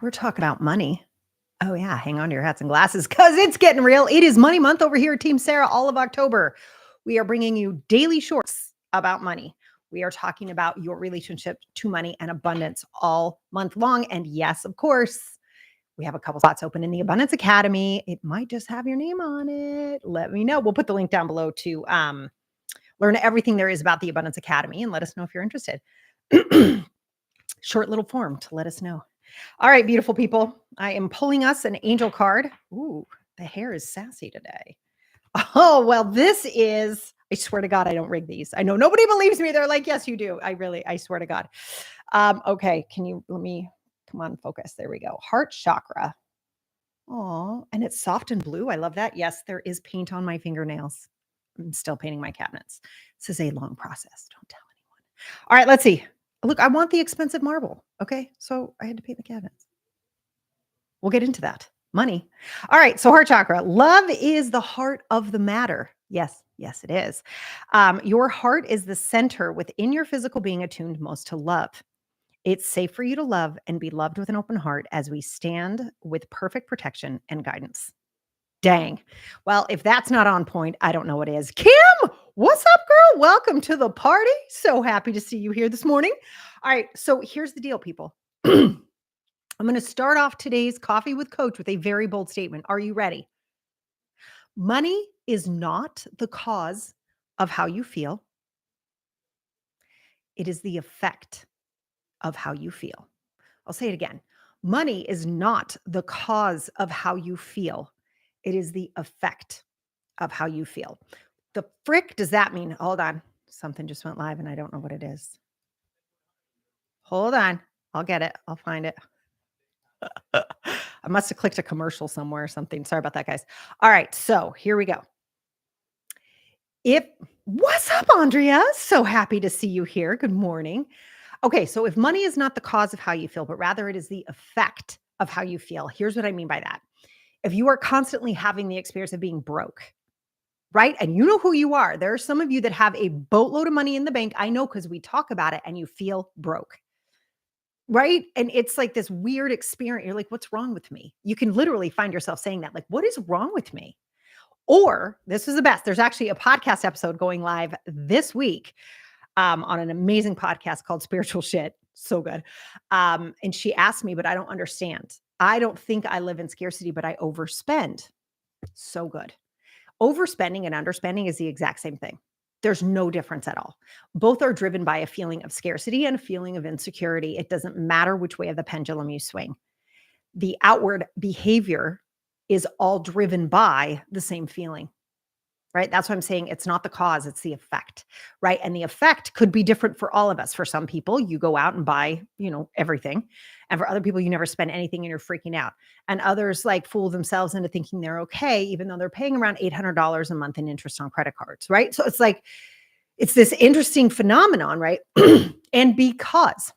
We're talking about money. Oh, yeah. Hang on to your hats and glasses because it's getting real. It is Money Month over here at Team Sarah, all of October. We are bringing you daily shorts about money. We are talking about your relationship to money and abundance all month long. And yes, of course, we have a couple slots open in the Abundance Academy. It might just have your name on it. Let me know. We'll put the link down below to learn everything there is about the Abundance Academy and let us know if you're interested. Short little form to let us know. All right, beautiful people. I am pulling us an angel card. Ooh, the hair is sassy today. Oh, well, this is, I swear to God, I don't rig these. I know nobody believes me. They're like, yes, you do. I swear to God. Okay, let me, come on, focus. There we go. Heart chakra. Oh, and it's soft and blue. I love that. Yes, there is paint on my fingernails. I'm still painting my cabinets. This is a long process. Don't tell anyone. All right, let's see. Look, I want the expensive marble. Okay. So I had to paint the cabinets. We'll get into that. Money. All right. So heart chakra. Love is the heart of the matter. Yes. Yes, it is. Your heart is the center within your physical being attuned most to love. It's safe for you to love and be loved with an open heart as we stand with perfect protection and guidance. Dang. Well, if that's not on point, I don't know what is. Kim, what's up, girl? Welcome to the party. So happy to see you here this morning. All right. So here's the deal, people. I'm going to start off today's Coffee with Coach with a very bold statement. Are you ready? Money is not the cause of how you feel. It is the effect of how you feel. I'll say it again. Money is not the cause of how you feel. It is the effect of how you feel. The frick does that mean? Hold on. Something just went live and I don't know what it is. Hold on. I'll get it. I'll find it. I must have clicked a commercial somewhere or something. Sorry about that, guys. All right. So here we go. What's up, Andrea? So happy to see you here. Good morning. Okay. So if money is not the cause of how you feel, but rather it is the effect of how you feel, here's what I mean by that. If you are constantly having the experience of being broke, right? And you know who you are. There are some of you that have a boatload of money in the bank. I know because we talk about it and you feel broke, right? And it's like this weird experience. You're like, what's wrong with me? You can literally find yourself saying that, like, what is wrong with me? Or this is the best. There's actually a podcast episode going live this week on an amazing podcast called Spiritual Shit. So good. And she asked me, but I don't understand. I don't think I live in scarcity, but I overspend. So good. Overspending and underspending is the exact same thing. There's no difference at all. Both are driven by a feeling of scarcity and a feeling of insecurity. It doesn't matter which way of the pendulum you swing. The outward behavior is all driven by the same feeling, right? That's what I'm saying. It's not the cause, it's the effect, right? And the effect could be different for all of us. For some people, you go out and buy, everything. And for other people, you never spend anything and you're freaking out. And others like fool themselves into thinking they're okay, even though they're paying around $800 a month in interest on credit cards, right? So it's like, it's this interesting phenomenon, right? And because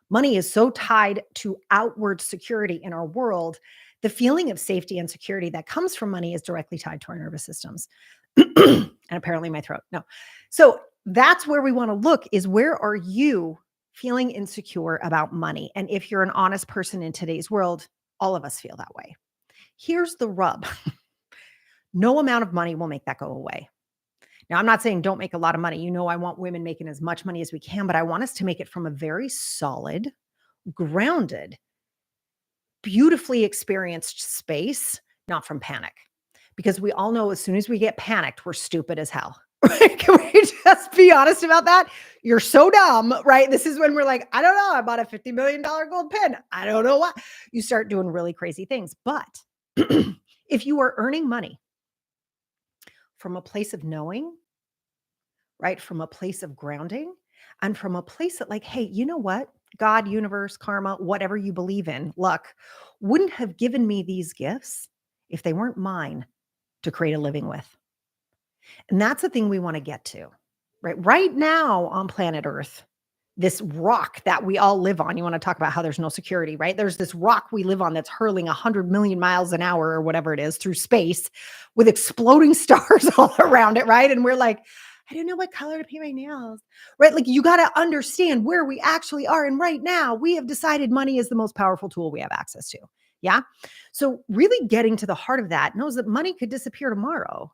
money is so tied to outward security in our world, the feeling of safety and security that comes from money is directly tied to our nervous systems. And apparently my throat. No. So that's where we want to look is where are you feeling insecure about money? And if you're an honest person in today's world, all of us feel that way. Here's the rub. No amount of money will make that go away. Now, I'm not saying don't make a lot of money. I want women making as much money as we can, but I want us to make it from a very solid, grounded, beautifully experienced space, not from panic. Because we all know as soon as we get panicked, we're stupid as hell. Right? Can we just be honest about that? You're so dumb, right? This is when we're like, I don't know, I bought a $50 million gold pen. I don't know what. You start doing really crazy things. But if you are earning money from a place of knowing, right? From a place of grounding and from a place that like, hey, you know what? God, universe, karma, whatever you believe in, luck, wouldn't have given me these gifts if they weren't mine to create a living with. And that's the thing we want to get to, right? Right now on planet Earth, this rock that we all live on, you want to talk about how there's no security, right? There's this rock we live on that's hurling 100 million miles an hour or whatever it is through space with exploding stars all around it, right? And we're like, I don't know what color to paint my nails. Right? Like you got to understand where we actually are. And right now, we have decided money is the most powerful tool we have access to. Yeah. So, really getting to the heart of that knows that money could disappear tomorrow,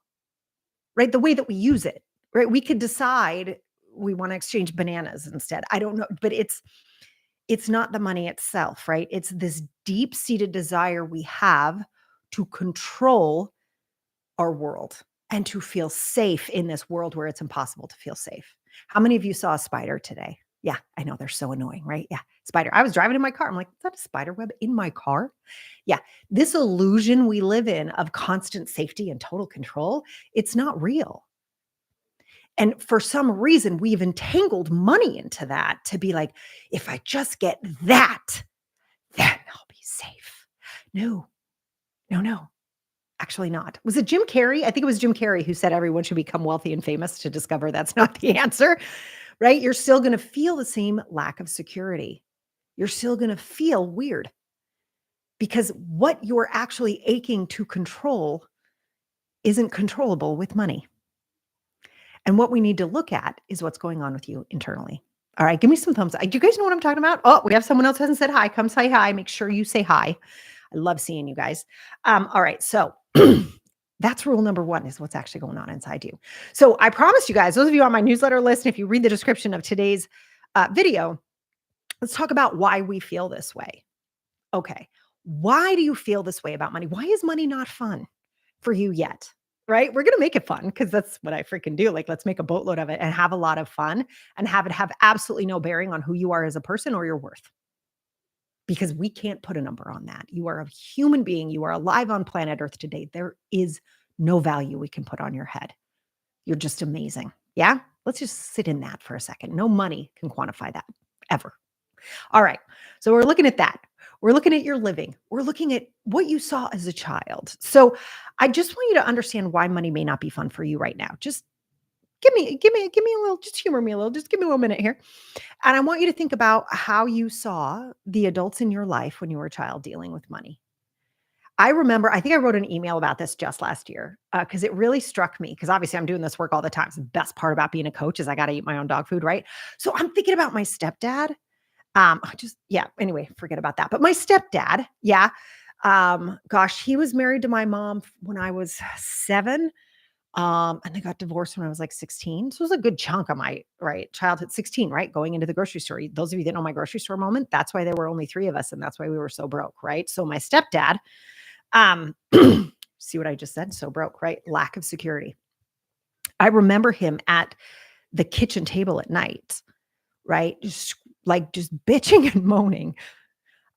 right? The way that we use it, right? We could decide we want to exchange bananas instead. I don't know, but it's not the money itself, right? It's this deep-seated desire we have to control our world and to feel safe in this world where it's impossible to feel safe. How many of you saw a spider today? Yeah, I know they're so annoying, right? Yeah, spider. I was driving in my car. I'm like, is that a spider web in my car? Yeah, this illusion we live in of constant safety and total control, it's not real. And for some reason, we've entangled money into that to be like, if I just get that, then I'll be safe. No, no, no. Actually not. Was it Jim Carrey? I think it was Jim Carrey who said everyone should become wealthy and famous to discover that's not the answer, right? You're still going to feel the same lack of security. You're still going to feel weird because what you're actually aching to control isn't controllable with money. And what we need to look at is what's going on with you internally. All right, give me some thumbs up. Do you guys know what I'm talking about? Oh, we have someone else who hasn't said hi. Come say hi. Make sure you say hi. I love seeing you guys. All right, so that's rule number one is what's actually going on inside you. So I promised you guys, those of you on my newsletter list, if you read the description of today's video, let's talk about why we feel this way. Okay, why do you feel this way about money? Why is money not fun for you yet? Right? We're going to make it fun because that's what I freaking do. Like, let's make a boatload of it and have a lot of fun and have it have absolutely no bearing on who you are as a person or your worth because we can't put a number on that. You are a human being. You are alive on planet Earth today. There is no value we can put on your head. You're just amazing. Yeah? Let's just sit in that for a second. No money can quantify that ever. All right. So we're looking at that. We're looking at your living. We're looking at what you saw as a child. So I just want you to understand why money may not be fun for you right now. Just give me a little, just humor me a little. Just give me a little minute here. And I want you to think about how you saw the adults in your life when you were a child dealing with money. I remember, I think I wrote an email about this just last year because it really struck me. Because obviously, I'm doing this work all the time. So the best part about being a coach is I got to eat my own dog food, right? So I'm thinking about my stepdad. Anyway, forget about that. But my stepdad, gosh, he was married to my mom when I was 7. And they got divorced when I was like 16. So it was a good chunk of my childhood, 16, right? Going into the grocery store. Those of you that know my grocery store moment, that's why there were only 3 of us, and that's why we were so broke, right? So my stepdad, see what I just said? So broke, right? Lack of security. I remember him at the kitchen table at night, right? Just bitching and moaning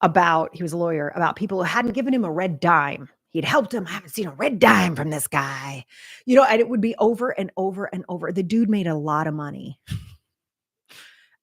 about, he was a lawyer, about people who hadn't given him a red dime. He'd helped him. I haven't seen a red dime from this guy, and it would be over and over and over. The dude made a lot of money.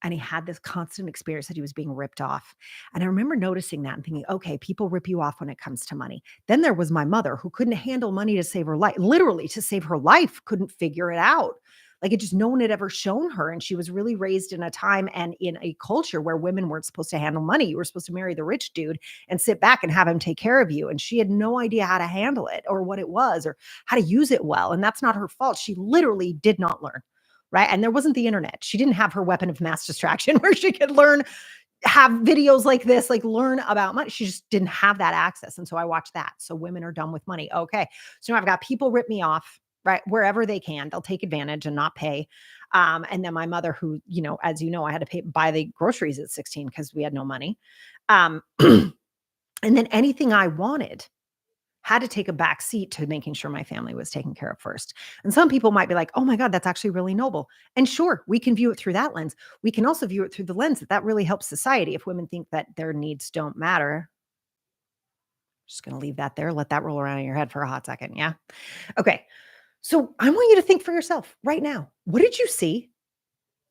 And he had this constant experience that he was being ripped off. And I remember noticing that and thinking, okay, people rip you off when it comes to money. Then there was my mother who couldn't handle money to save her life, literally to save her life, couldn't figure it out. Like it just no one had ever shown her. And she was really raised in a time and in a culture where women weren't supposed to handle money. You were supposed to marry the rich dude and sit back and have him take care of you. And she had no idea how to handle it or what it was or how to use it well. And that's not her fault. She literally did not learn. Right. And there wasn't the internet. She didn't have her weapon of mass distraction where she could have videos like this, like learn about money. She just didn't have that access. And so I watched that. So women are done with money. Okay. So now I've got people rip me off, right? Wherever they can, they'll take advantage and not pay. And then my mother, who, as you know, I had to buy the groceries at 16 because we had no money. And then anything I wanted had to take a back seat to making sure my family was taken care of first. And some people might be like, oh my God, that's actually really noble. And sure, we can view it through that lens. We can also view it through the lens that really helps society if women think that their needs don't matter. Just going to leave that there. Let that roll around in your head for a hot second. Yeah. Okay. So I want you to think for yourself right now. What did you see?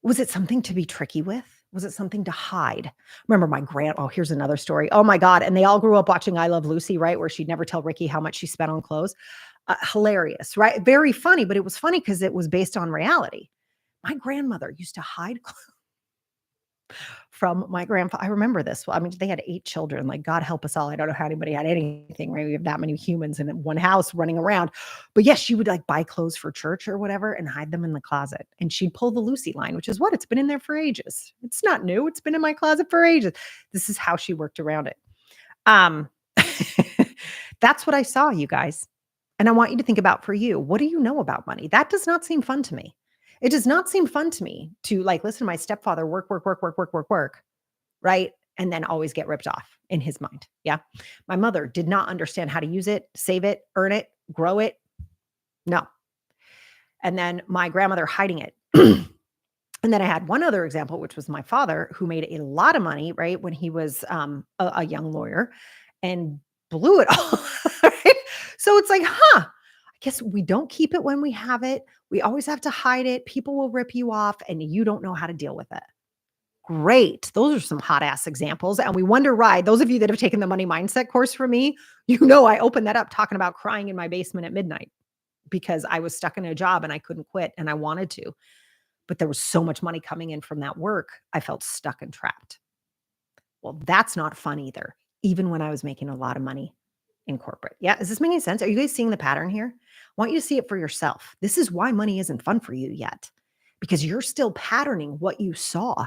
Was it something to be tricky with? Was it something to hide? Remember here's another story. Oh my God. And they all grew up watching I Love Lucy, right? Where she'd never tell Ricky how much she spent on clothes. Hilarious, right? Very funny, but it was funny because it was based on reality. My grandmother used to hide clothes. from my grandfather. I remember this. Well, I mean, they had 8 children, like, God help us all. I don't know how anybody had anything, right? We have that many humans in one house running around. But yes, she would, like, buy clothes for church or whatever and hide them in the closet, and she'd pull the Lucy line, which is what? It's been in there for ages. It's not new. It's been in my closet for ages. This is how she worked around it. Um, that's what I saw, you guys. And I want you to think about for you, what do you know about money? That does not seem fun to me. It does not seem fun to me to like listen to my stepfather work, work, work, work, work, work, work, right? And then always get ripped off in his mind. Yeah. My mother did not understand how to use it, save it, earn it, grow it. No. And then my grandmother hiding it. And then I had one other example, which was my father, who made a lot of money, right, when he was a young lawyer and blew it all. Right? So it's like, I guess we don't keep it when we have it. We always have to hide it. People will rip you off and you don't know how to deal with it. Great. Those are some hot ass examples. And we wonder why. Those of you that have taken the money mindset course from me, you know, I opened that up talking about crying in my basement at midnight because I was stuck in a job and I couldn't quit and I wanted to. But there was so much money coming in from that work, I felt stuck and trapped. Well, that's not fun either, even when I was making a lot of money in corporate. Yeah, is this making sense? Are you guys seeing the pattern here? I want you to see it for yourself. This is why money isn't fun for you yet, because you're still patterning what you saw.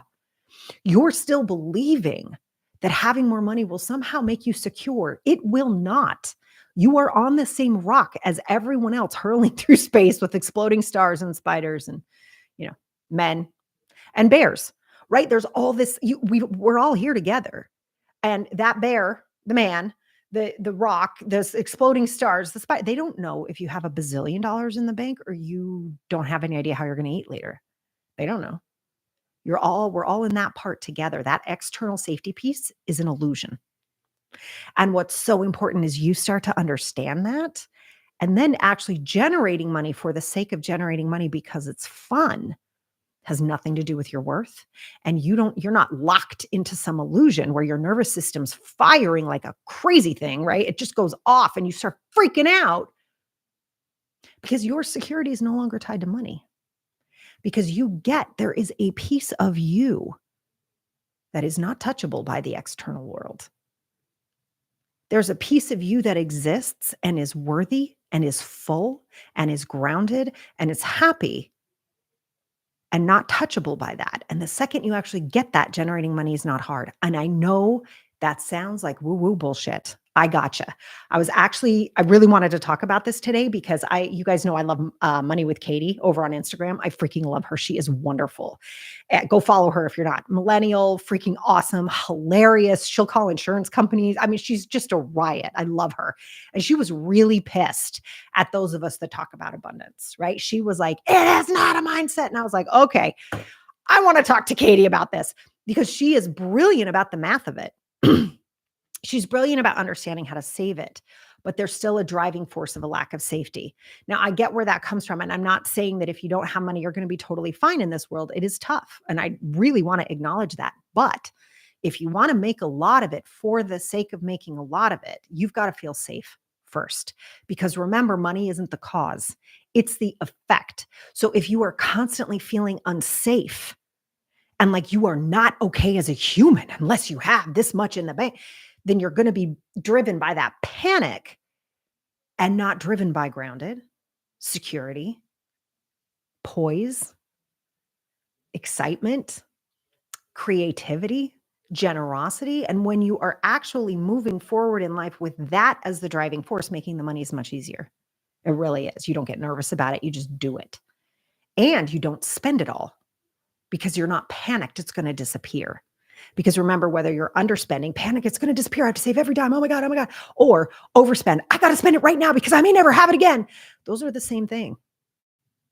You're still believing that having more money will somehow make you secure. It will not. You are on the same rock as everyone else hurling through space with exploding stars and spiders and, men and bears, right? There's all this, we're all here together. And that bear, the man, the rock, this exploding stars, the spider, they don't know if you have $1 bazillion in the bank or you don't have any idea how you're going to eat later. They don't know. We're all in that part together. That external safety piece is an illusion. And what's so important is you start to understand that and then actually generating money for the sake of generating money because it's fun has nothing to do with your worth. And you're not locked into some illusion where your nervous system's firing like a crazy thing, right? It just goes off and you start freaking out because your security is no longer tied to money. Because there is a piece of you that is not touchable by the external world. There's a piece of you that exists and is worthy and is full and is grounded and is happy and not touchable by that. And the second you actually get that, generating money is not hard. And I know that sounds like woo-woo bullshit. I gotcha. I really wanted to talk about this today because you guys know I love Money with Katie over on Instagram. I freaking love her. She is wonderful. Go follow her if you're not. Millennial, freaking awesome, hilarious. She'll call insurance companies. I mean, she's just a riot. I love her. And she was really pissed at those of us that talk about abundance, right? She was like, it is not a mindset. And I was like, okay, I want to talk to Katie about this because she is brilliant about the math of it. She's brilliant about understanding how to save it, but there's still a driving force of a lack of safety. Now, I get where that comes from. And I'm not saying that if you don't have money, you're going to be totally fine in this world. It is tough. And I really want to acknowledge that. But if you want to make a lot of it for the sake of making a lot of it, you've got to feel safe first. Because remember, money isn't the cause, it's the effect. So if you are constantly feeling unsafe and like you are not okay as a human unless you have this much in the bank, then you're going to be driven by that panic and not driven by grounded, security, poise, excitement, creativity, generosity. And when you are actually moving forward in life with that as the driving force, making the money is much easier. It really is. You don't get nervous about it. You just do it. And you don't spend it all because you're not panicked. It's going to disappear. Because remember, whether you're underspending, panic, it's going to disappear. I have to save every dime. Oh my God. Or overspend. I got to spend it right now because I may never have it again. Those are the same thing.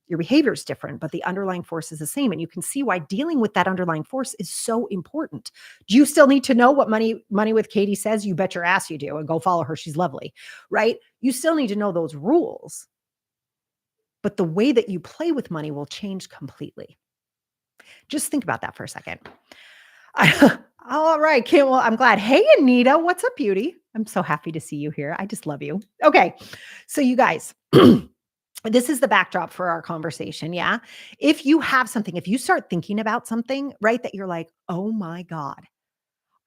Your behavior is different, but the underlying force is the same. And you can see why dealing with that underlying force is so important. Do you still need to know what Money with Katie says? You bet your ass you do. And go follow her. She's lovely, right? You still need to know those rules. But the way that you play with money will change completely. Just think about that for a second. All right, Kim. Well, I'm glad. Hey, Anita. What's up, beauty? I'm so happy to see you here. I just love you. Okay. So you guys, This is the backdrop for our conversation. Yeah. If you have something, if you start thinking about something, right, that you're like, oh my God,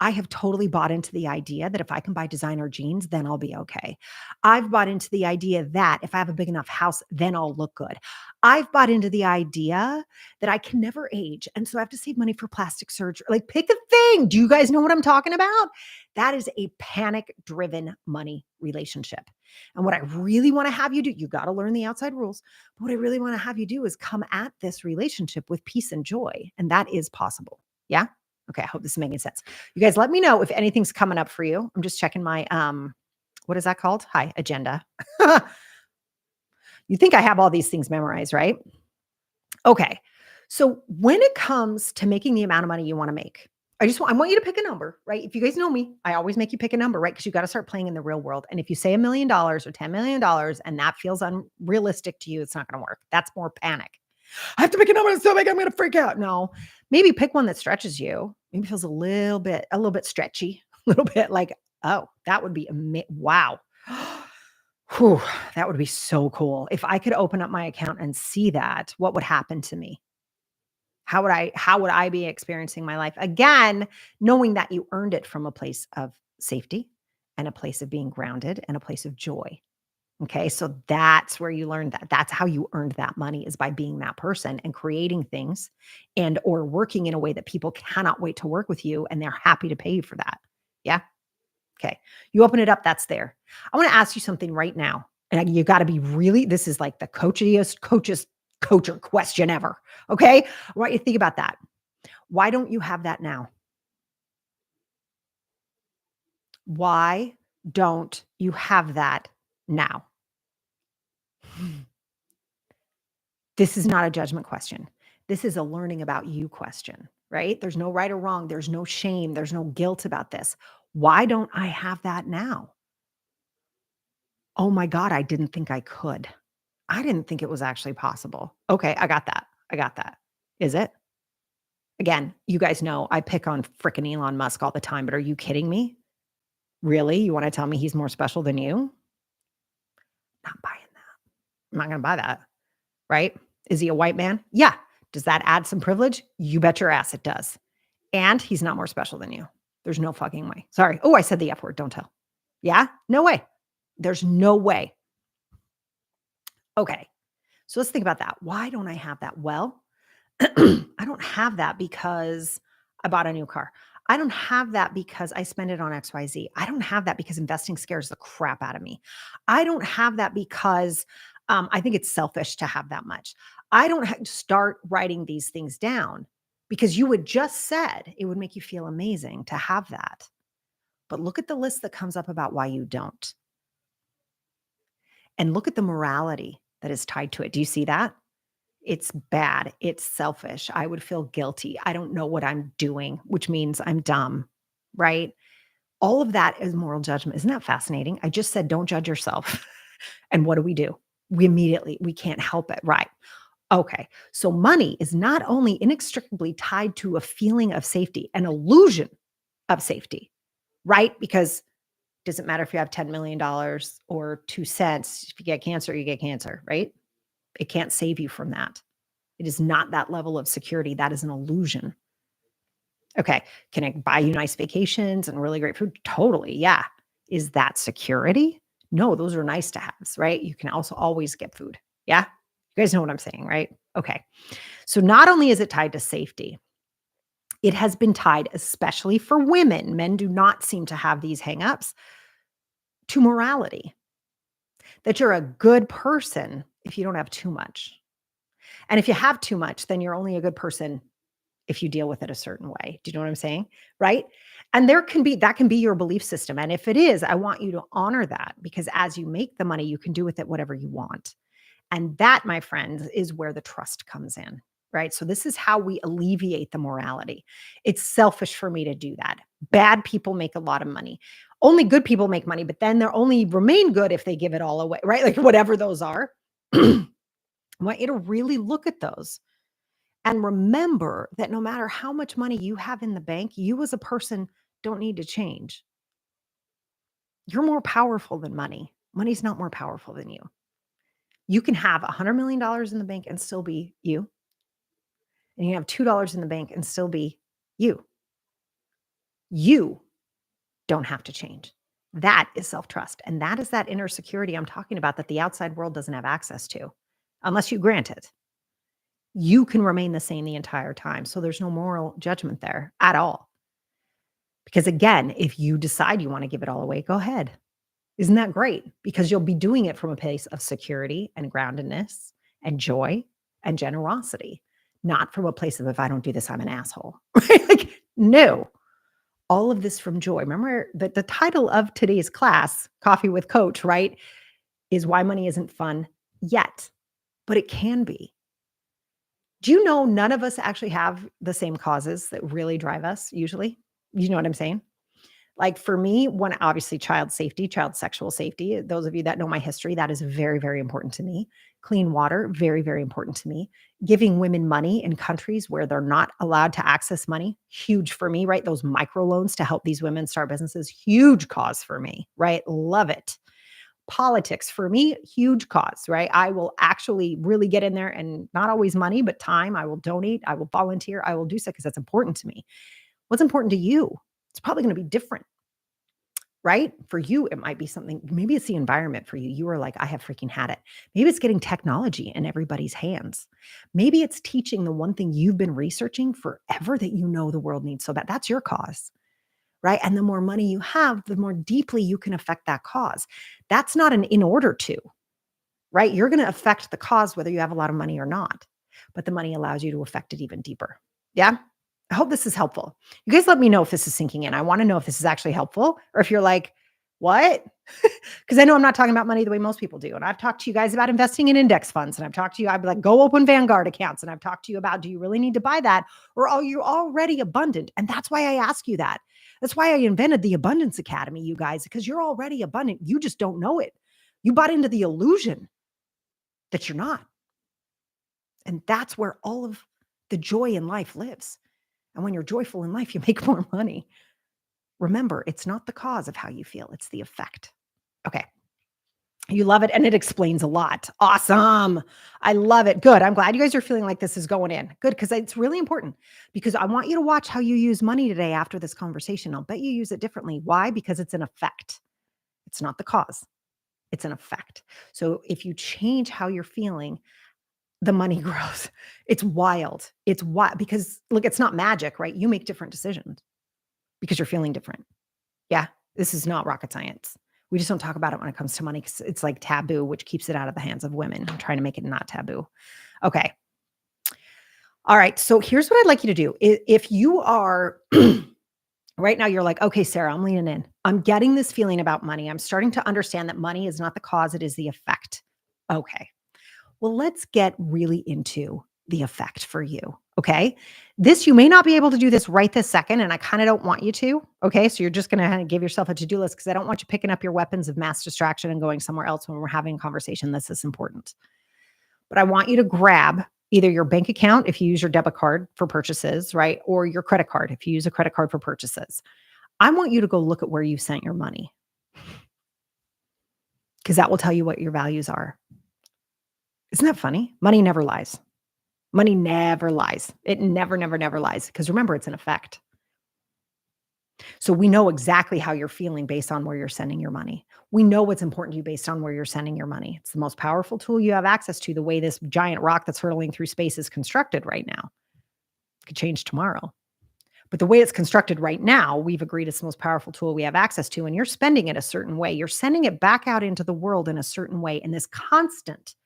I have totally bought into the idea that if I can buy designer jeans, then I'll be okay. I've bought into the idea that if I have a big enough house, then I'll look good. I've bought into the idea that I can never age. And so I have to save money for plastic surgery. Like, pick a thing. Do you guys know what I'm talking about? That is a panic driven money relationship. And what I really want to have you do, you got to learn the outside rules. But what I really want to have you do is come at this relationship with peace and joy. And that is possible. Yeah. Okay. I hope this is making sense. You guys let me know if anything's coming up for you. I'm just checking my what is that called? Hi, agenda. You think I have all these things memorized, right? Okay. So when it comes to making the amount of money you want to make, I want you to pick a number, right? If you guys know me, I always make you pick a number, right? Because you got to start playing in the real world. And if you say $1 million or $10 million and that feels unrealistic to you, it's not going to work. That's more panic. I have to pick a number that's so big I'm going to freak out. No, maybe pick one that stretches you. Maybe feels a little bit stretchy, a little bit like, oh, that would be wow. Whew, that would be so cool. If I could open up my account and see that, what would happen to me? How would I be experiencing my life? Again, knowing that you earned it from a place of safety and a place of being grounded and a place of joy. Okay, so that's where you learned that. That's how you earned that money, is by being that person and creating things and or working in a way that people cannot wait to work with you and they're happy to pay you for that. Yeah. Okay. You open it up, that's there. I want to ask you something right now. And you got to be really, this is like the coacher question ever. Okay. I want you to think about that. Why don't you have that now? Why don't you have that now? This is not a judgment question. This is a learning about you question, right? There's no right or wrong. There's no shame. There's no guilt about this. Why don't I have that now? Oh my God, I didn't think I could. I didn't think it was actually possible. Okay, I got that. I got that. Is it? Again, you guys know I pick on frickin' Elon Musk all the time, but are you kidding me? Really? You want to tell me he's more special than you? Not buying that. I'm not going to buy that. Right? Is he a white man? Yeah. Does that add some privilege? You bet your ass it does. And he's not more special than you. There's no fucking way. Sorry. Oh, I said the F word. Don't tell. Yeah? No way. There's no way. Okay. So let's think about that. Why don't I have that? Well, I don't have that because I bought a new car. I don't have that because I spend it on XYZ. I don't have that because investing scares the crap out of me. I don't have that because I think it's selfish to have that much. I don't start writing these things down because you had just said it would make you feel amazing to have that. But look at the list that comes up about why you don't. And look at the morality that is tied to it. Do you see that? It's bad. It's selfish. I would feel guilty. I don't know what I'm doing, which means I'm dumb, right? All of that is moral judgment. Isn't that fascinating? I just said, don't judge yourself. And what do? We can't help it. Right. Okay. So money is not only inextricably tied to a feeling of safety, an illusion of safety, right? Because it doesn't matter if you have $10 million or 2 cents. If you get cancer, you get cancer, right? It can't save you from that. It is not that level of security. That is an illusion. Okay. Can I buy you nice vacations and really great food? Totally. Yeah. Is that security? No, those are nice to haves, right? You can also always get food. Yeah. You guys know what I'm saying, right? Okay. So not only is it tied to safety, it has been tied, especially for women. Men do not seem to have these hangups, to morality, that you're a good person if you don't have too much. And if you have too much, then you're only a good person if you deal with it a certain way. Do you know what I'm saying? Right? And that can be your belief system. And if it is, I want you to honor that, because as you make the money, you can do with it whatever you want. And that, my friends, is where the trust comes in. Right. So this is how we alleviate the morality. It's selfish for me to do that. Bad people make a lot of money. Only good people make money, but then they're only remain good if they give it all away. Right. Like whatever those are. I want you to really look at those. And remember that no matter how much money you have in the bank, you as a person don't need to change. You're more powerful than money. Money's not more powerful than you. You can have $100 million in the bank and still be you. And you can have $2 in the bank and still be you. You don't have to change. That is self-trust. And that is that inner security I'm talking about that the outside world doesn't have access to unless you grant it. You can remain the same the entire time. So there's no moral judgment there at all. Because again, if you decide you want to give it all away, go ahead. Isn't that great? Because you'll be doing it from a place of security and groundedness and joy and generosity, not from a place of if I don't do this, I'm an asshole. Right? Like, no. All of this from joy. Remember that the title of today's class, Coffee with Coach, right, is why money isn't fun yet, but it can be. Do you know none of us actually have the same causes that really drive us usually? You know what I'm saying? Like for me, one, obviously child safety, child sexual safety. Those of you that know my history, that is very, very important to me. Clean water, very, very important to me. Giving women money in countries where they're not allowed to access money, huge for me, right? Those microloans to help these women start businesses, huge cause for me, right? Love it. Politics for me, huge cause, right? I will actually really get in there and not always money, but time. I will donate, I will volunteer, I will do so because that's important to me. What's important to you? It's probably going to be different, right? For you, it might be something, maybe it's the environment for you. You are like, I have freaking had it. Maybe it's getting technology in everybody's hands. Maybe it's teaching the one thing you've been researching forever that you know the world needs so bad. That's your cause, right? And the more money you have, the more deeply you can affect that cause. That's not an in order to, right? You're going to affect the cause whether you have a lot of money or not, but the money allows you to affect it even deeper. Yeah. I hope this is helpful. You guys let me know if this is sinking in. I want to know if this is actually helpful or if you're like, what? Because I know I'm not talking about money the way most people do. And I've talked to you guys about investing in index funds. And I've talked to you, I'd be like, go open Vanguard accounts. And I've talked to you about, do you really need to buy that? Or are you already abundant? And that's why I ask you that. That's why I invented the Abundance Academy, you guys, because you're already abundant. You just don't know it. You bought into the illusion that you're not. And that's where all of the joy in life lives. And when you're joyful in life, you make more money. Remember, it's not the cause of how you feel, it's the effect. Okay. You love it. And it explains a lot. Awesome. I love it. Good. I'm glad you guys are feeling like this is going in. Good. Because it's really important. Because I want you to watch how you use money today after this conversation. I'll bet you use it differently. Why? Because it's an effect. It's not the cause. It's an effect. So if you change how you're feeling, the money grows. It's wild. It's wild because look, it's not magic, right? You make different decisions because you're feeling different. Yeah. This is not rocket science. We just don't talk about it when it comes to money because it's like taboo, which keeps it out of the hands of women. I'm trying to make it not taboo. Okay. All right. So here's what I'd like you to do. If you are right now, you're like, okay, Sarah, I'm leaning in. I'm getting this feeling about money. I'm starting to understand that money is not the cause, it is the effect. Okay. Well, let's get really into the effect for you. Okay. This, you may not be able to do this right this second, and I kind of don't want you to. Okay. So you're just going to kind of give yourself a to do list because I don't want you picking up your weapons of mass distraction and going somewhere else when we're having a conversation that's this important. But I want you to grab either your bank account if you use your debit card for purchases, right? Or your credit card if you use a credit card for purchases. I want you to go look at where you sent your money because that will tell you what your values are. Isn't that funny? Money never lies. Money never lies. It never, never, never lies. Because remember, it's an effect. So we know exactly how you're feeling based on where you're sending your money. We know what's important to you based on where you're sending your money. It's the most powerful tool you have access to, the way this giant rock that's hurtling through space is constructed right now. It could change tomorrow. But the way it's constructed right now, we've agreed it's the most powerful tool we have access to. And you're spending it a certain way. You're sending it back out into the world in a certain way. And this constant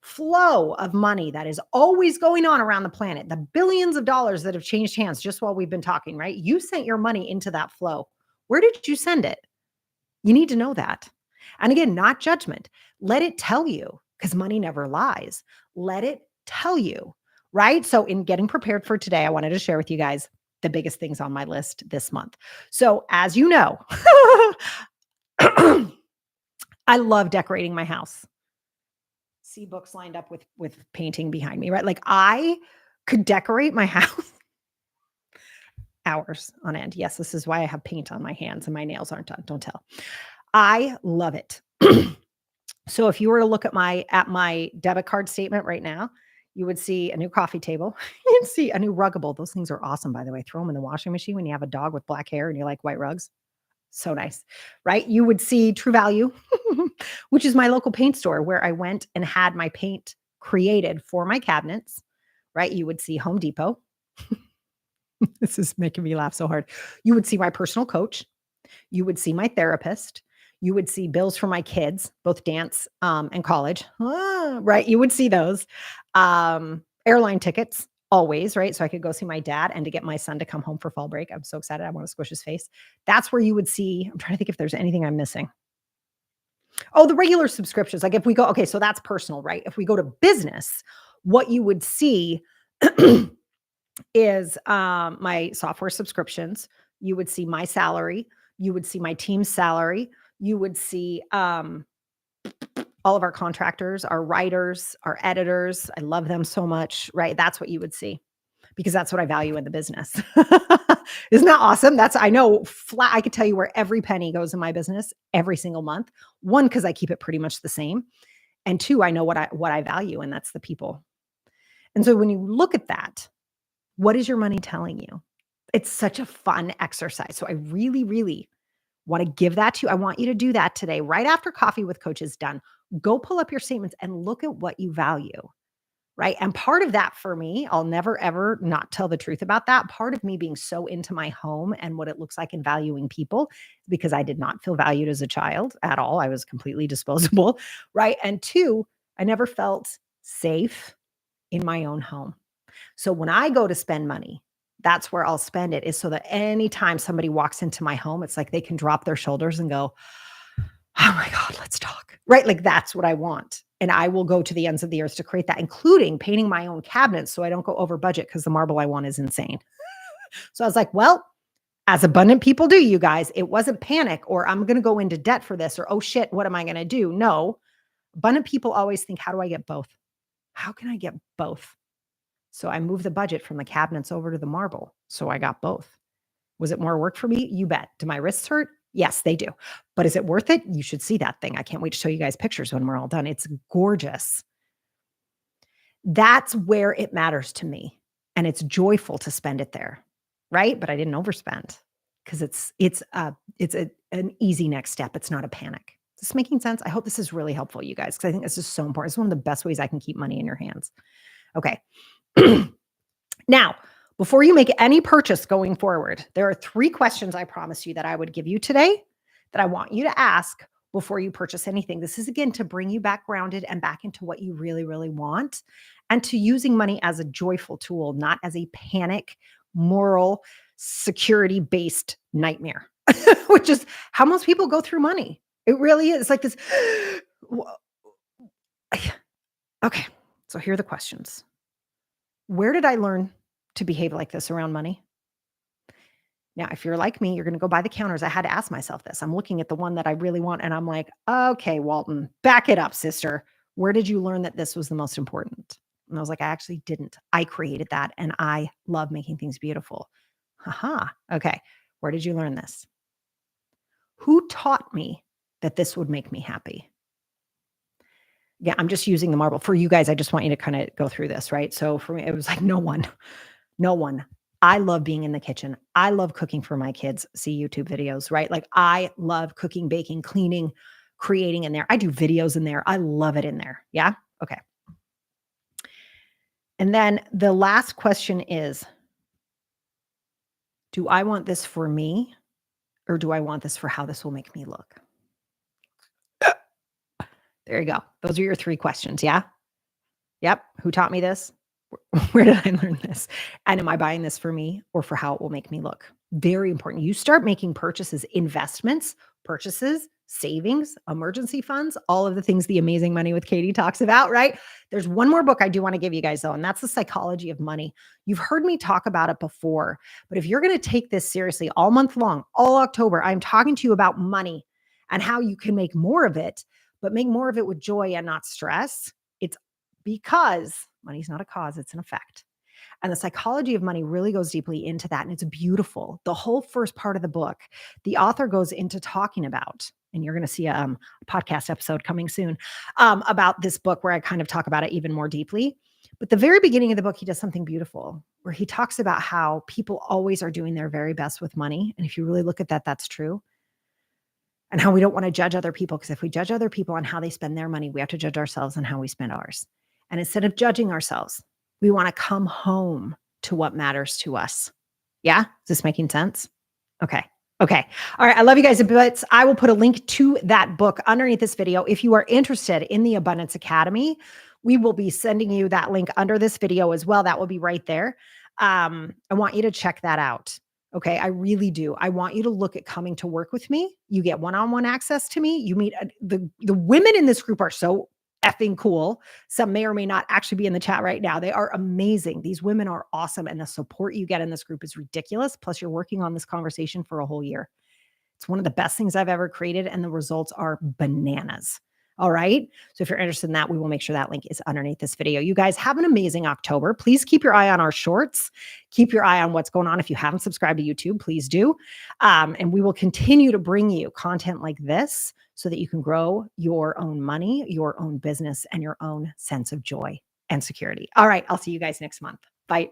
flow of money that is always going on around the planet, the billions of dollars that have changed hands just while we've been talking, right? You sent your money into that flow. Where did you send it? You need to know that. And again, not judgment. Let it tell you because money never lies. Let it tell you, right? So in getting prepared for today, I wanted to share with you guys the biggest things on my list this month. So as you know, I love decorating my house. See books lined up with painting behind me, right? Like I could decorate my house hours on end. Yes, this is why I have paint on my hands and my nails aren't done. Don't tell. I love it. So if you were to look at my debit card statement right now, you would see a new coffee table. You'd see a new ruggable. Those things are awesome, by the way. Throw them in the washing machine when you have a dog with black hair and you like white rugs. So nice, right? You would see True Value, which is my local paint store where I went and had my paint created for my cabinets, right? You would see Home Depot. This is making me laugh so hard. You would see my personal coach. You would see my therapist. You would see bills for my kids, both dance and college. Right? You would see those. Airline tickets, always, right? So I could go see my dad and to get my son to come home for fall break. I'm so excited. I want to squish his face. That's where you would see. I'm trying to think if there's anything I'm missing. Oh, the regular subscriptions. Like if we go, okay, so that's personal, right? If we go to business, what you would see is my software subscriptions. You would see my salary. You would see my team's salary. You would see all of our contractors, our writers, our editors. I love them so much, right? That's what you would see because that's what I value in the business. Isn't that awesome? I know flat. I could tell you where every penny goes in my business every single month. One, because I keep it pretty much the same. And two, I know what I value, and that's the people. And so when you look at that, what is your money telling you? It's such a fun exercise. So I really, really want to give that to you. I want you to do that today, right after Coffee with Coach is done. Go pull up your statements and look at what you value, right? And part of that for me, I'll never, ever not tell the truth about that. Part of me being so into my home and what it looks like in valuing people, because I did not feel valued as a child at all. I was completely disposable, right? And two, I never felt safe in my own home. So when I go to spend money, that's where I'll spend it, is so that anytime somebody walks into my home, it's like they can drop their shoulders and go, oh my God, let's talk, right? Like that's what I want. And I will go to the ends of the earth to create that, including painting my own cabinets so I don't go over budget because the marble I want is insane. So I was like, well, as abundant people do, you guys, it wasn't panic or I'm going to go into debt for this or, oh shit, what am I going to do? No, abundant people always think, how do I get both? How can I get both? So I moved the budget from the cabinets over to the marble. So I got both. Was it more work for me? You bet. Do my wrists hurt? Yes, they do. But is it worth it? You should see that thing. I can't wait to show you guys pictures when we're all done. It's gorgeous. That's where it matters to me. And it's joyful to spend it there. Right? But I didn't overspend because it's an easy next step. It's not a panic. Is this making sense? I hope this is really helpful, you guys, because I think this is so important. It's one of the best ways I can keep money in your hands. Okay. Now, before you make any purchase going forward, there are 3 questions I promise you that I would give you today that I want you to ask before you purchase anything. This is, again, to bring you back grounded and back into what you really, really want, and to using money as a joyful tool, not as a panic, moral, security-based nightmare, which is how most people go through money. It really is. It's like this. Okay, so here are the questions. Where did I learn to behave like this around money? Now, if you're like me, you're going to go by the counters. I had to ask myself this. I'm looking at the one that I really want, and I'm like, okay, Walton, back it up, sister. Where did you learn that this was the most important? And I was like, I actually didn't. I created that, and I love making things beautiful. Haha. Okay. Where did you learn this? Who taught me that this would make me happy? Yeah, I'm just using the marble. For you guys, I just want you to kind of go through this, right? So for me, it was like no one. I love being in the kitchen. I love cooking for my kids, see YouTube videos, right? Like I love cooking, baking, cleaning, creating in there. I do videos in there. I love it in there. Yeah? Okay. And then the last question is, do I want this for me or do I want this for how this will make me look? There you go. Those are your 3 questions. Yeah. Yep. Who taught me this? Where did I learn this? And am I buying this for me or for how it will make me look? Very important. You start making purchases, investments, purchases, savings, emergency funds, all of the things the Amazing Money with Katie talks about, right? There's one more book I do want to give you guys though, and that's The Psychology of Money. You've heard me talk about it before, but if you're going to take this seriously all month long, all October, I'm talking to you about money and how you can make more of it, but make more of it with joy and not stress. It's because money's not a cause, it's an effect. And the psychology of money really goes deeply into that. And it's beautiful. The whole first part of the book, the author goes into talking about, And you're going to see a podcast episode coming soon about this book where I kind of talk about it even more deeply. But the very beginning of the book, he does something beautiful where he talks about how people always are doing their very best with money. And if you really look at that, that's true. And how we don't want to judge other people, because if we judge other people on how they spend their money, we have to judge ourselves on how we spend ours. And instead of judging ourselves, we want to come home to what matters to us. Yeah? Is this making sense? Okay. Okay. All right. I love you guys a bit. I will put a link to that book underneath this video. If you are interested in the Abundance Academy, we will be sending you that link under this video as well. That will be right there. I want you to check that out. Okay. I really do. I want you to look at coming to work with me. You get one-on-one access to me. You meet the women in this group are so effing cool. Some may or may not actually be in the chat right now. They are amazing. These women are awesome. And the support you get in this group is ridiculous. Plus you're working on this conversation for a whole year. It's one of the best things I've ever created. And the results are bananas. All right. So if you're interested in that, we will make sure that link is underneath this video. You guys have an amazing October. Please keep your eye on our shorts. Keep your eye on what's going on. If you haven't subscribed to YouTube, please do. And we will continue to bring you content like this so that you can grow your own money, your own business, and your own sense of joy and security. All right. I'll see you guys next month. Bye.